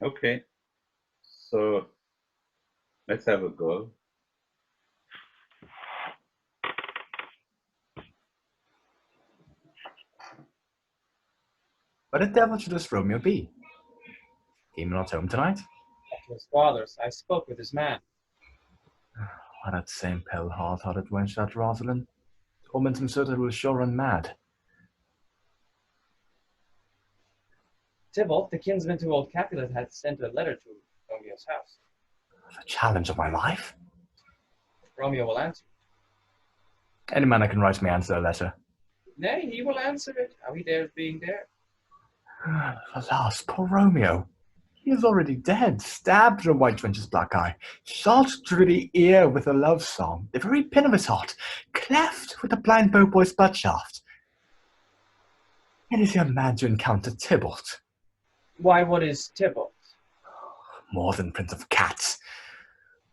Okay, so let's have a go. Where the devil should this Romeo be? He not home tonight? To his father's. I spoke with his man. Why that same pale hard-hearted wench, that Rosalind? Torment him so that he will sure run mad. Tybalt, the kinsman to old Capulet, had sent a letter to Romeo's house. The challenge of my life? Romeo will answer. Any man that can write me answer a letter. Nay, he will answer it. How he dares being there. Alas, poor Romeo. He is already dead, stabbed in White Wench's black eye, shot through the ear with a love song, the very pin of his heart, cleft with a blind bow boy's butt shaft. And is he a man to encounter Tybalt? Why, what is Tybalt? More than Prince of Cats.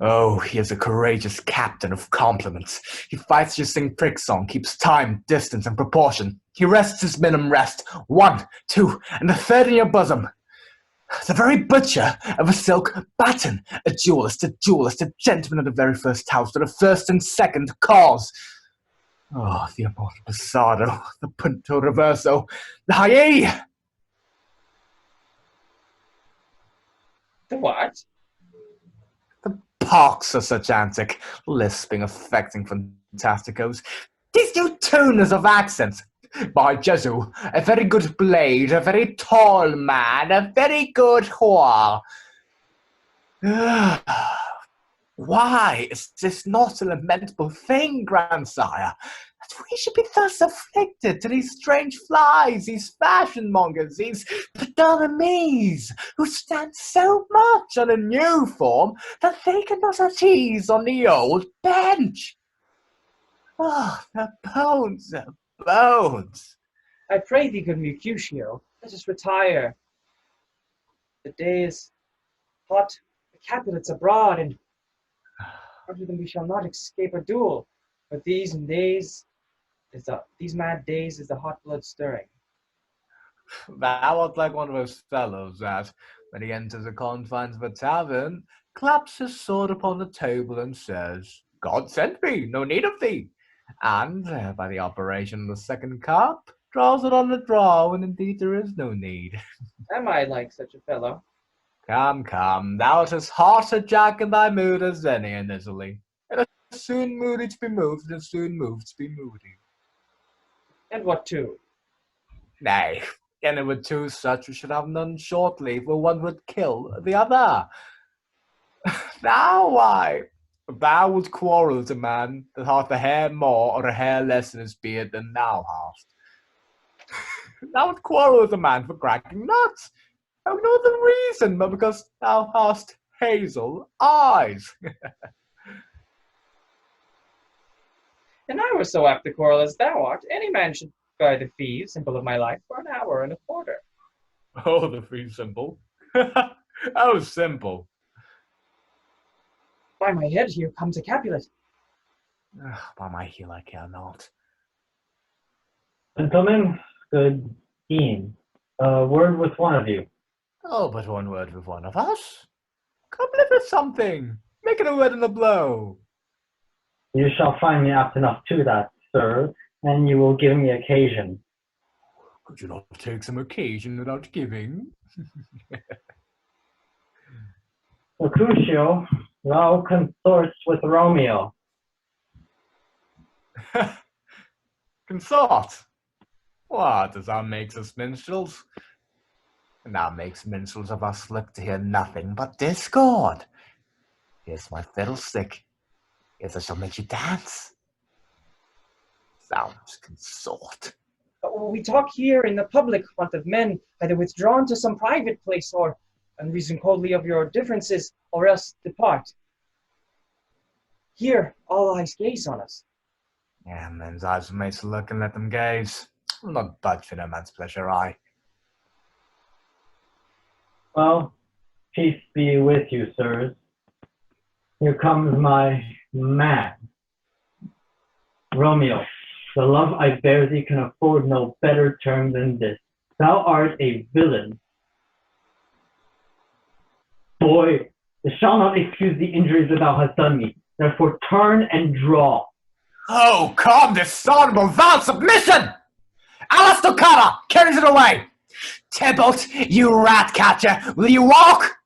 Oh, he is a courageous captain of compliments. He fights to sing prick song, keeps time, distance, and proportion. He rests his minimum rest, 1, 2, and the third in your bosom. The very butcher of a silk baton, a duelist, a gentleman of the very first house, to the first and second cause. Oh, the immortal passado, the punto reverso, the hie! The what? The pox of such antic, lisping, affecting fantasticos. These new tuners of accents. By Jesu, a very good blade, a very tall man, a very good whore. Why is this not a lamentable thing, grandsire, that we should be thus afflicted to these strange flies, these fashion mongers, these ptolemies, who stand so much on a new form that they cannot at ease on the old bench? Oh, the bones. I pray thee, good Mercutio, let us retire. The day is hot, the Capulets abroad, and after them we shall not escape a duel. But these mad days is the hot blood stirring. Thou art like one of those fellows that, when he enters the confines of a tavern, claps his sword upon the table and says, God sent me, no need of thee. And, by the operation of the second cup, draws it on the draw when indeed there is no need. Am I like such a fellow? Come, come, thou art as hot a jack in thy mood as any in Italy. It is soon moody to be moved, and soon moved to be moody. And what too? Nay, and it with two such we should have none shortly, for one would kill the other. Now why? Thou would quarrel with a man that hath a hair more or a hair less in his beard than thou hast. Thou would quarrel with a man for cracking nuts. Oh, no other reason but because thou hast hazel eyes. And I was so apt to quarrel as thou art, any man should buy the fee simple of my life for an hour and a quarter. Oh, the fee simple. Oh, simple. By my head, here comes a Capulet. By my heel I care not. Gentlemen, good evening. A word with one of you. Oh, but one word with one of us. Come live with something. Make it a word and a blow. You shall find me apt enough to that, sir, and you will give me occasion. Could you not take some occasion without giving? Mercutio, thou consorts with Romeo. Consort. What, does thou makes us minstrels? And thou makes minstrels of us look to hear nothing but discord. Here's my fiddlestick. Here's I shall make you dance. Sounds consort. We talk here in the public front of men, either withdrawn to some private place, or unreason coldly of your differences, or else depart. Here, all eyes gaze on us. Yeah, men's eyes are made to look and let them gaze. I'll not budge for no man's pleasure, I. Well, peace be with you, sirs. Here comes my man. Romeo, the love I bear thee can afford no better term than this. Thou art a villain. Boy, this shall not excuse the injuries that thou hast done me. Therefore turn and draw. Oh, calm dishonorable vow submission! Alastocata carries it away! Tybalt, you rat catcher, will you walk?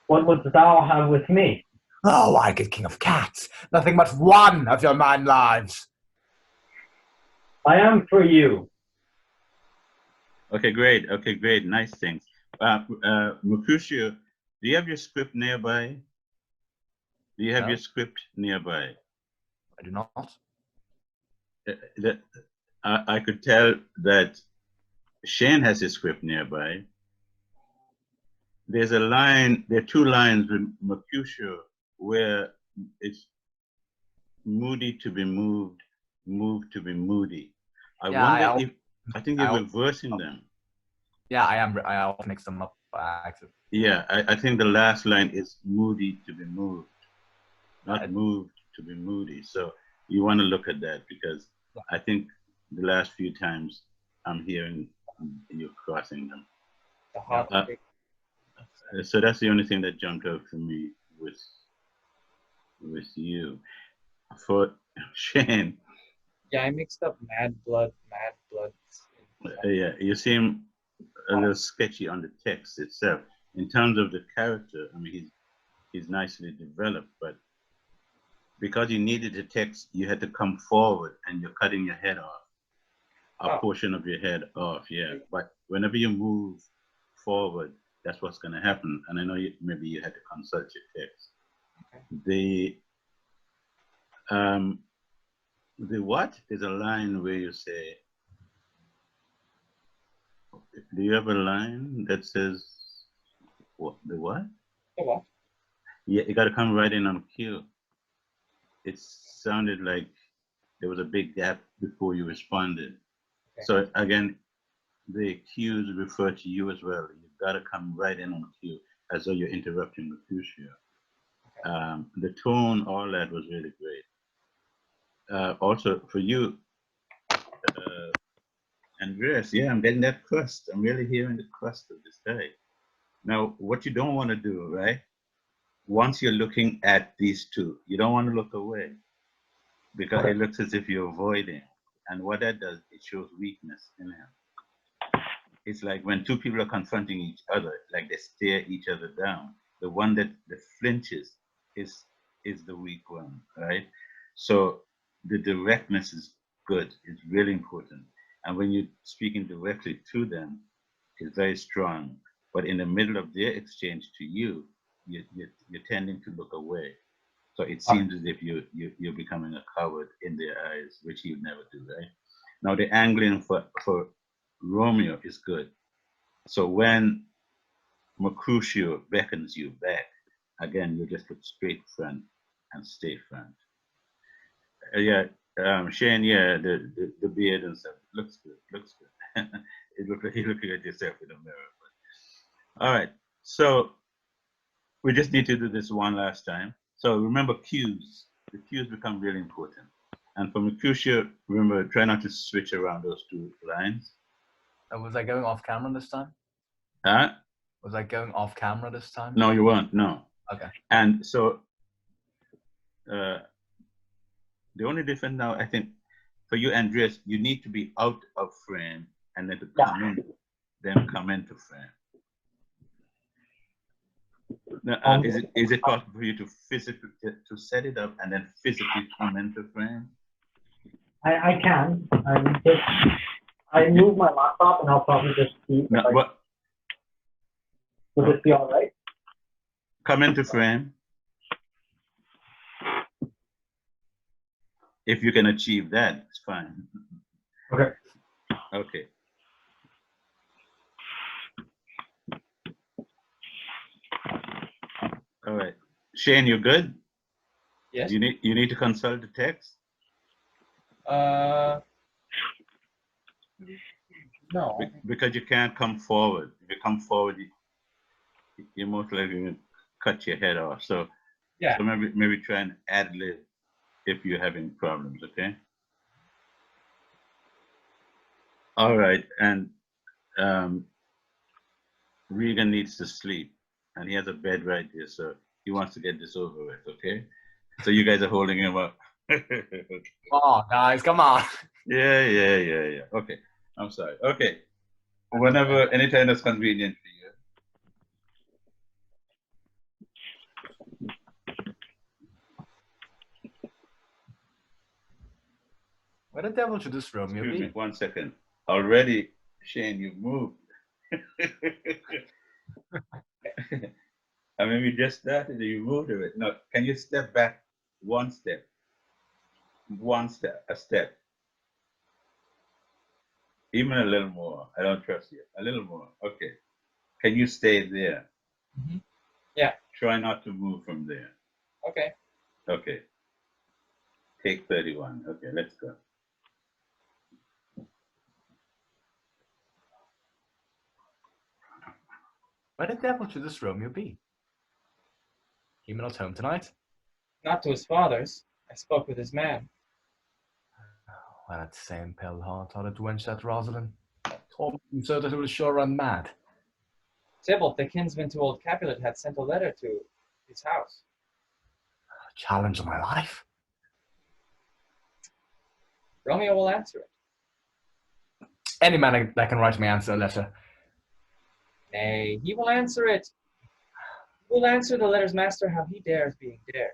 What wouldst thou have with me? Oh, I get king of cats, nothing but one of your 9 lives. I am for you. Okay, great. Okay, great. Nice things. Mercutio, do you have your script nearby? Do you have No. your script nearby? I do not. I could tell that Shaine has his script nearby. There's a line, there are 2 lines with Mercutio where it's moody to be moved, moved to be moody. I think you're reversing them. Yeah, I am. I often mix them up by accident. Yeah, I think the last line is moody to be moved, not moved to be moody. So you want to look at that because I think the last few times I'm hearing you crossing them. So that's the only thing that jumped out for me with you. For Shaine. Yeah, I mixed up mad blood. Yeah, you seem a little sketchy on the text itself. In terms of the character, I mean, he's nicely developed, but because you needed the text, you had to come forward and you're cutting your head off, a portion of your head off, yeah. But whenever you move forward, that's what's going to happen. And I know maybe you had to consult your text. Okay. The what is a line where you say, do you have a line that says, what, the what? The what? Yeah, you got to come right in on cue. It sounded like there was a big gap before you responded. Okay. So again, the cues refer to you as well. You've got to come right in on cue as though you're interrupting the future. Okay. The tone, all that was really great. Also for you, Andreas, yeah, I'm getting that crust. I'm really hearing the crust of this guy. Now, what you don't want to do, right? Once you're looking at these 2, you don't want to look away because it looks as if you're avoiding. And what that does, it shows weakness in him. It's like when 2 people are confronting each other, like they stare each other down. The one that flinches is the weak one, right? So the directness is good. It's really important. And when you're speaking directly to them, it's very strong. But in the middle of their exchange to you, you're tending to look away. So it seems as if you're becoming a coward in their eyes, which you'd never do, right? Now the angling for Romeo is good. So when Mercutio beckons you back, again, you just look straight front and stay front. Yeah, Shaine, yeah, the beard and stuff looks good. It looks like you're looking at yourself in the mirror. But, all right, so we just need to do this one last time. So remember cues. The cues become really important. And for Mercutio, remember, try not to switch around those 2 lines. Was I going off camera this time? Huh? Was I going off camera this time? No, you weren't. No. Okay. And so the only difference now, I think, for you, Andreas, you need to be out of frame and then to come in, then come into frame. Now, is it possible for you to physically to set it up and then physically come into frame? I can. I move my laptop and I'll probably just see. No, Would this be all right? Come into frame. If you can achieve that, it's fine. Okay. Okay. All right. Shaine, you good? Yes. You need to consult the text? No. Because you can't come forward. If you come forward, you're most likely going to cut your head off. So, yeah. So maybe try and ad-lib if you're having problems, okay? All right, and Reagan needs to sleep. and he has a bed right here, so he wants to get this over with, okay? So you guys are holding him up. Okay. Oh, guys, come on. Yeah. Okay, I'm sorry. Okay, whenever, anytime that's convenient for you. Where the devil should this Romeo Excuse me, be? 1 second. Already, Shaine, you've moved. I mean, we just started, you moved a bit. No, can you step back one step? A step. Even a little more. I don't trust you. A little more. Okay. Can you stay there? Mm-hmm. Yeah. Try not to move from there. Okay. Okay. Take 31. Okay, let's go. Where the devil should this Romeo be? He not home tonight? Not to his father's. I spoke with his man. Well, that same pale heart-hearted wench, that Rosalind, told me so that he was sure run mad. Tybalt, the kinsman to old Capulet, had sent a letter to his house. A challenge of my life? Romeo will answer it. Any man that can write me answer a letter. Nay, he will answer it. He will answer the letter's master how he dares being dared.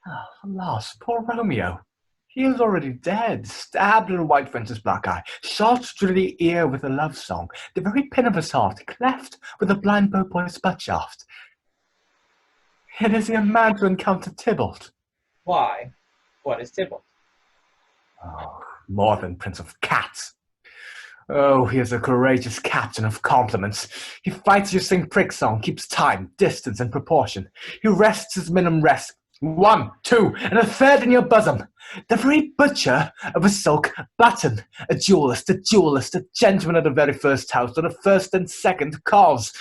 Oh, alas, poor Romeo. He is already dead, stabbed in a white wench's black eye, shot through the ear with a love song, the very pin of his heart cleft with a blind bow-boy's butt shaft. And is he a man to encounter Tybalt? Why? What is Tybalt? Oh, more than Prince of Cats. Oh, he is a courageous captain of compliments. He fights your sing prick song, keeps time, distance, and proportion. He rests his minimum rest. 1, 2, and a third in your bosom. The very butcher of a silk button. A duelist, a gentleman of the very first house, or the first and second cause.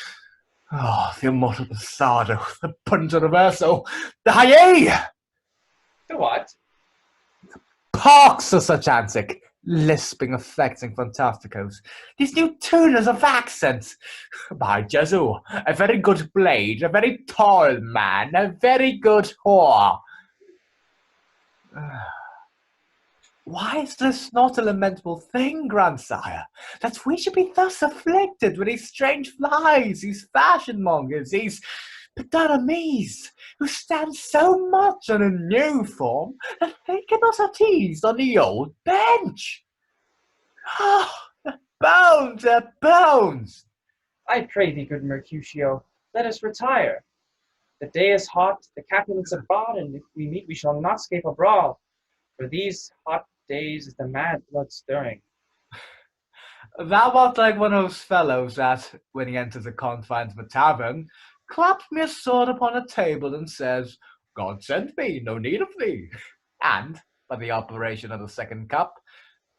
Oh, the immortal Passado, the punter reverso, the Haye! The what? Parks are such antic, lisping, affecting fantasticos. These new tuners of accents. By Jesu, a very good blade, a very tall man, a very good whore. Why is this not a lamentable thing, grandsire, that we should be thus afflicted with these strange flies, these fashion mongers, these Ptolemies, who stand so much on a new form that they cannot have teased on the old bench? Ah, the bones, the bones! I pray thee, good Mercutio, let us retire. The day is hot, the Capulets abroad, and if we meet we shall not escape a brawl. For these hot days is the mad blood stirring. Thou art like one of those fellows that, when he enters the confines of a tavern, claps me a sword upon a table and says, God sent me, no need of thee. And, by the operation of the second cup,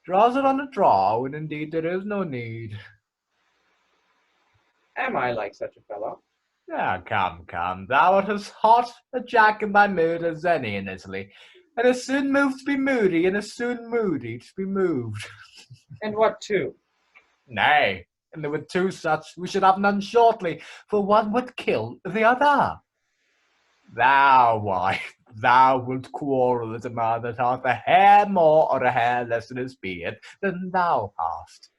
draws it on a draw when indeed there is no need. Am I like such a fellow? Ah, come, thou art as hot a jack in thy mood as any in Italy, and as soon moved to be moody, and as soon moody to be moved. And what too? Nay, and there were two such, we should have none shortly, for one would kill the other. Thou, wife, thou wilt quarrel with a man that hath a hair more or a hair less in his beard than thou hast.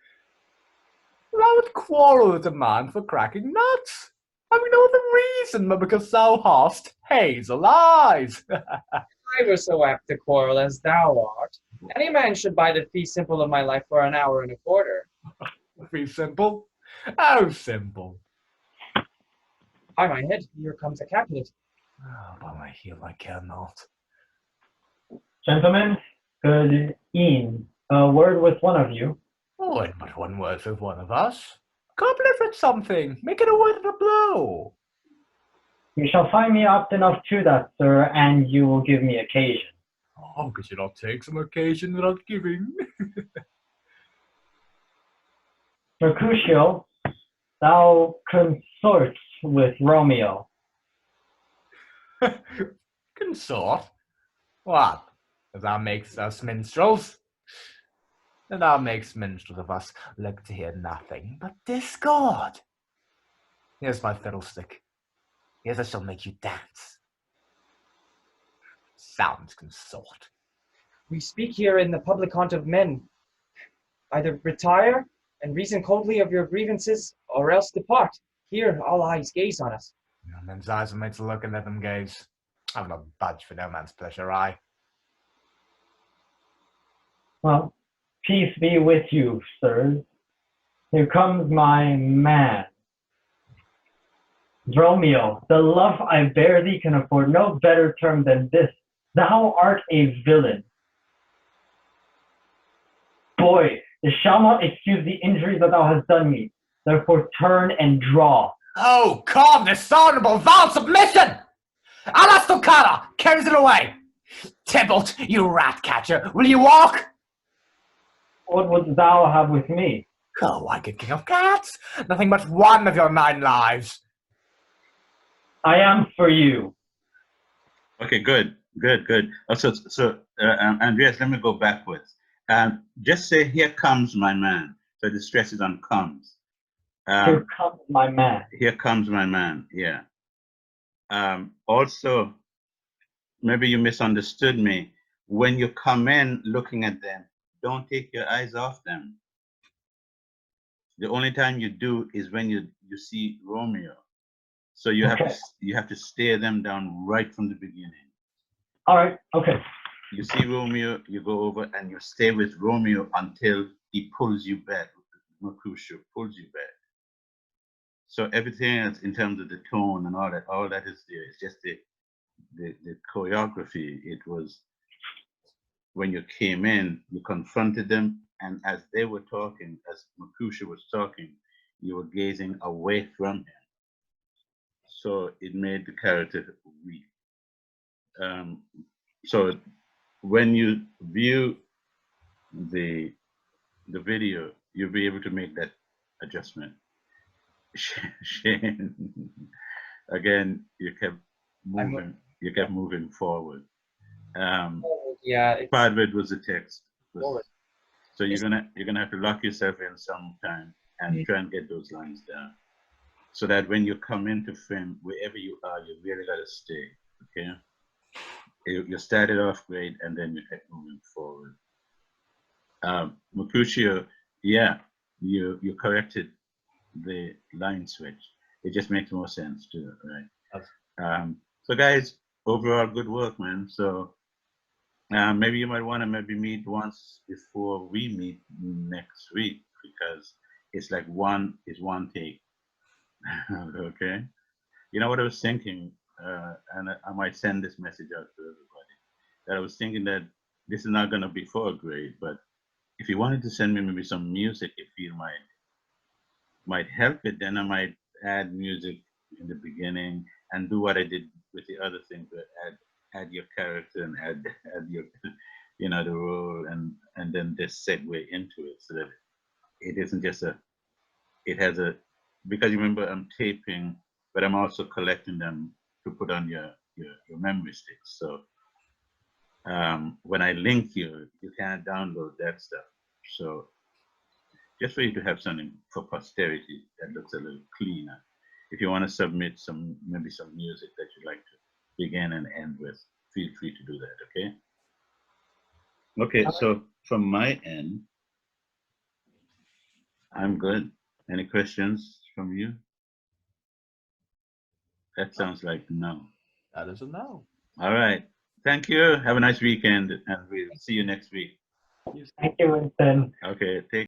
Thou wilt quarrel with a man for cracking nuts, having no other reason but because thou hast hazel eyes. I were so apt to quarrel as thou art. Any man should buy the fee simple of my life for an hour and a quarter. Be simple. How simple. By my head, here comes a Capulet. Oh, by my heel I care not. Gentlemen, good e'en. A word with one of you. Oh, and but one word with one of us. Couplet with something. Make it a word and a blow. You shall find me apt enough to that, sir, and you will give me occasion. Oh, could you not take some occasion without giving? Mercutio, thou consorts with Romeo. Consort? What? As thou makes us minstrels? And thou makes minstrels of us, look to hear nothing but discord. Here's my fiddlestick. Here's I shall make you dance. Sounds consort. We speak here in the public haunt of men. Either retire and reason coldly of your grievances, or else depart. Here all eyes gaze on us. Men's eyes are made to look and let them gaze. I will not budge for no man's pleasure, I. Well, peace be with you, sirs. Here comes my man. Romeo, the love I bear thee can afford no better term than this. Thou art a villain. Boy, this shall not excuse the injuries that thou hast done me. Therefore turn and draw. Oh, calm, dishonorable, vile submission! Alastocata carries it away. Tybalt, you rat catcher, will you walk? What wouldst thou have with me? Oh, I get king of cats. Nothing but one of your 9 lives. I am for you. Okay, good. Andreas, let me go backwards. Just say, here comes my man. So the stress is on comes. Here comes my man. Here comes my man, yeah. Also, maybe you misunderstood me. When you come in looking at them, don't take your eyes off them. The only time you do is when you see Romeo. So you have to stare them down right from the beginning. All right, okay. You see Romeo, you go over and you stay with Romeo until he pulls you back. Mercutio pulls you back. So everything else in terms of the tone and all that is there. It's just the choreography. It was when you came in, you confronted them, and as they were talking, as Mercutio was talking, you were gazing away from him. So it made the character weak. So when you view the video, you'll be able to make that adjustment. Shaine, again, you kept moving forward. Yeah, Part of it was the text. forward. So you're gonna have to lock yourself in sometime and try and get those lines down, so that when you come into frame, wherever you are, you really gotta stay. Okay. You started off great, and then you kept moving forward. Mercutio, yeah, you corrected the line switch. It just makes more sense too, right? So guys, overall good work, man. So maybe you might want to maybe meet once before we meet next week, because it's like one take. Okay. You know what I was thinking, and I might send this message out to everybody. That I was thinking that this is not going to be for a grade, but if you wanted to send me maybe some music, if you might help it, then I might add music in the beginning and do what I did with the other thing, to add your character and add your the role, and then just segue into it, so that it isn't just it has a, because you remember I'm taping, but I'm also collecting them to put on your memory sticks. So when I link you can't download that stuff. So just for you to have something for posterity that looks a little cleaner. If you want to submit maybe some music that you'd like to begin and end with, feel free to do that, okay? Okay, so from my end, I'm good. Any questions from you? That sounds like no. That is a no. All right. Thank you. Have a nice weekend, and we'll see you next week. Thank you, Winston. Okay, take